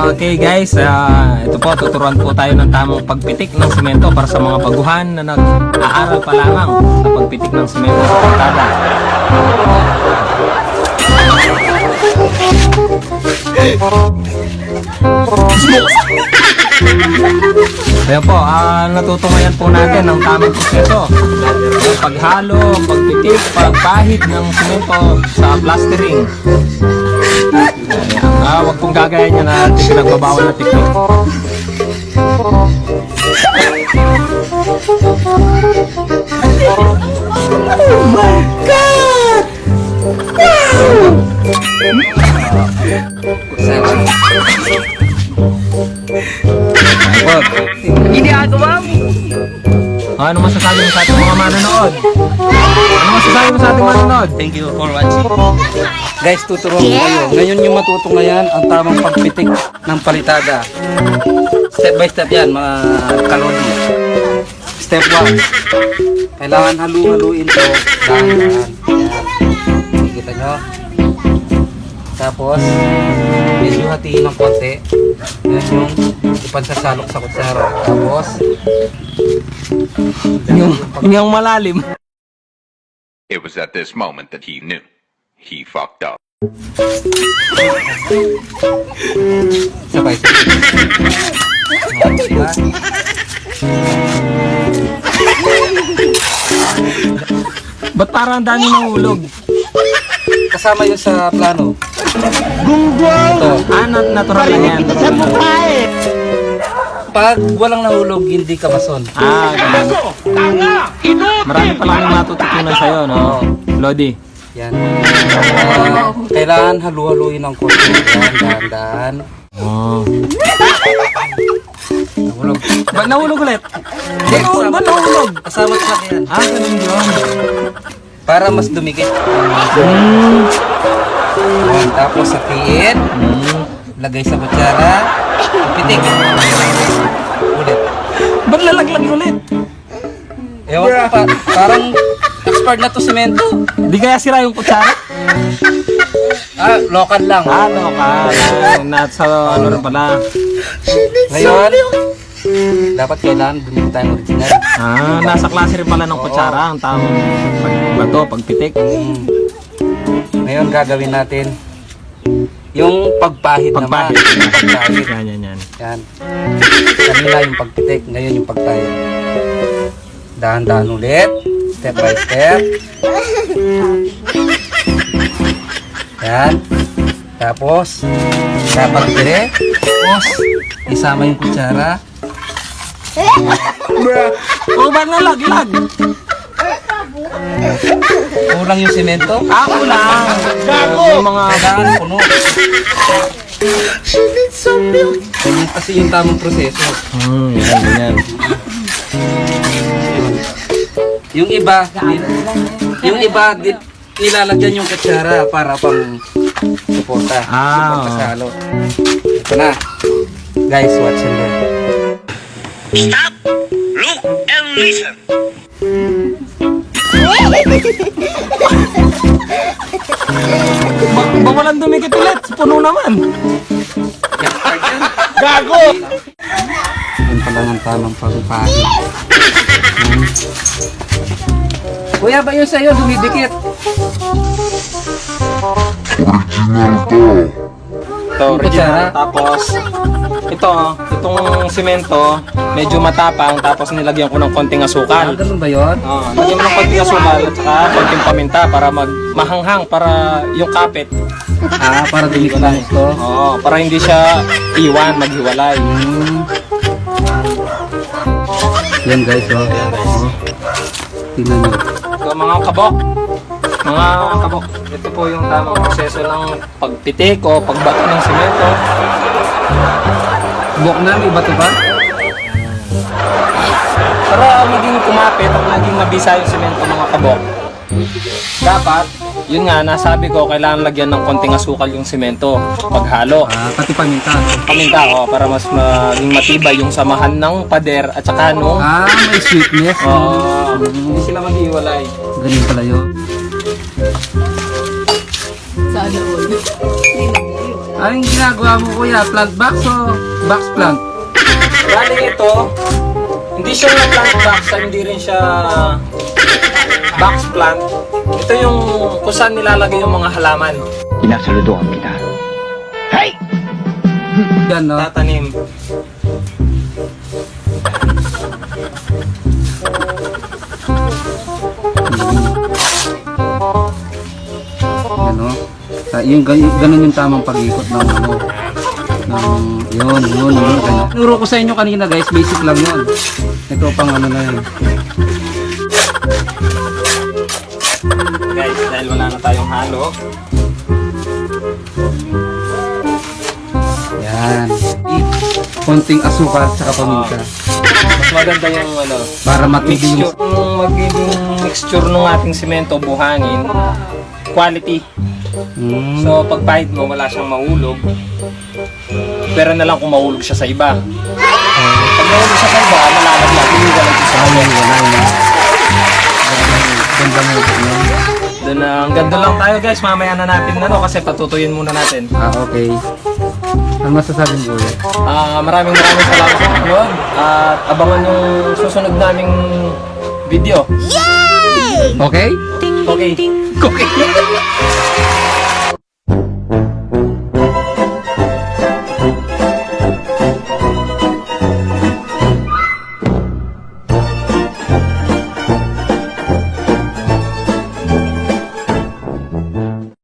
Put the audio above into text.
Okay guys, ito po, tuturuan po tayo ng tamang pagpitik ng semento para sa mga baguhan na nag-aaral pa lamang sa pagpitik ng semento sa kalsada. Ayan po, natutungayan po natin ang tamang proseso. Paghalo, pagpitik, pagpahid ng semento sa plastering. Huwag pong gagayan niya na pinagbabawal na technique. Oh my God! Ginagawa mo! Ano masasabi mo sa ating mga manonood? Ano masasabi mo sa ating manonood? Thank you for watching. Guys, tuturuan ko kayo. Ngayon yung matutunghayan ang tamang pagpitik ng palitada. Step by step yan, mga kalodi. Step 1. Kailangan halu-haluin ito. Dahan-dahan. Yan. Kita nyo? Tapos, medyo hatiin ng konti. Yan yung ipansasalok sa kutsara. Tapos, yung malalim. It was at this moment that he knew. He fucked up. sabay. Diba? Ba't parang ang dami mahulog? Kasama yun sa plano. Gunggol! Ito. Natural lang yan. Sa mukha eh! Pag walang nahulog, hindi ka mason. Ganun. Marami pa lang matututunan sa'yo, no? Lodi. Yan. Kailangan halu-haluin ng konti. Dahan-dahan. Oh. Nahulog. Ba't nahulog ulit? Ba't nahulog? Kasama sa yan. Ganun yun. Para mas dumikit. Yan. Tapos hatiin. Lagay sa kutsara. Pitik. Ulit. Ba't lalaglag ulit? Ewan ko pa. Parang expert na to semento. Di kaya sira yung kutsara? Local lang. Nasa ano rin pala. Ngayon, dapat kailangan bumili tayong original. Nasa klase rin pala ng kutsara ang tamang pagbato, pagpitik. Ngayon gagawin natin yung pagpahid naman. Pagpahid. Yan. Yan. Kanina yung pagpitik, ngayon yung pagpahid. Dahan-dahan ulit. Step by step. Yan. Tapos, dapat dire. Tapos, isama yung kutsara. Ba't nalaglag? Kulang yung semento. Kulang. Yung mga Kailangan puno. Ganyan kasi yung tamang proseso. Yan. Yung iba, nilalagyan yung kutsara para pang suporta. Pagkasalo. Ito na. Guys, watch and learn. Stop, look, and listen. Ba walang dumikit ulit? Puno naman. Gago! Yan pala ng tamang pagpahid. Kuya, ba yun sa'yo? Dumidikit. Original. Tapos, itong semento, medyo matapang, tapos nilagyan ko ng konting asukal. Ganun ba yun? Lagyan mo ng konting asukal at saka konting paminta para mahanghang para yung kapit. Para dumikit lang ito. Para hindi siya maghiwalay. Yan guys, tingnan nyo. So mga kabok, ito po yung tamang proseso ng pagpitik o pagbato ng semento. Buwak na, may bato ba? Para maging kumapit at maging mabisa yung semento mga kabok, dapat, yun nga, nasabi ko, kailangan lagyan ng konting asukal yung semento paghalo. Pati paminta. Paminta, para mas maging matibay yung samahan ng pader at saka nung May sweetness. hindi sila maghiwalay. Ganun pala yun. Anong ginagawa mo kuya? Plant box o box plant? Bali ito, hindi siya plant box, hindi rin siya box plant. Ito yung kung saan nilalagay yung mga halaman. Pinasaludoan kita. Hey! Yan no? Tatanim. Yan no? Yung ganun yung tamang pag-ikot ng ano. Yun, ganyan. Nuro ko sa inyo kanina guys, basic lang yun. Ito pang ano na yun. Guys, dahil wala na tayong halo, Yan. Konting asukal at paminta. mas maganda yung ano, Para matindi mixture. yung... Yung magiging mixture ng ating simento, buhangin, quality. So, pag pahid mo, wala siyang mahulog. Pero na lang kung mahulog siya sa iba. Pag mahulog siya sa iba, malalaglag. Hindi ka lang sa kanya. Ganda mo yun. Doon na, hanggang doon lang tayo guys. Mamaya na natin ano, kasi patutuyin muna natin. Okay. Ano masasabi mo kuya? Maraming salamat sa inyo. At abangan yung susunod naming video. Okay? Okay. Okay.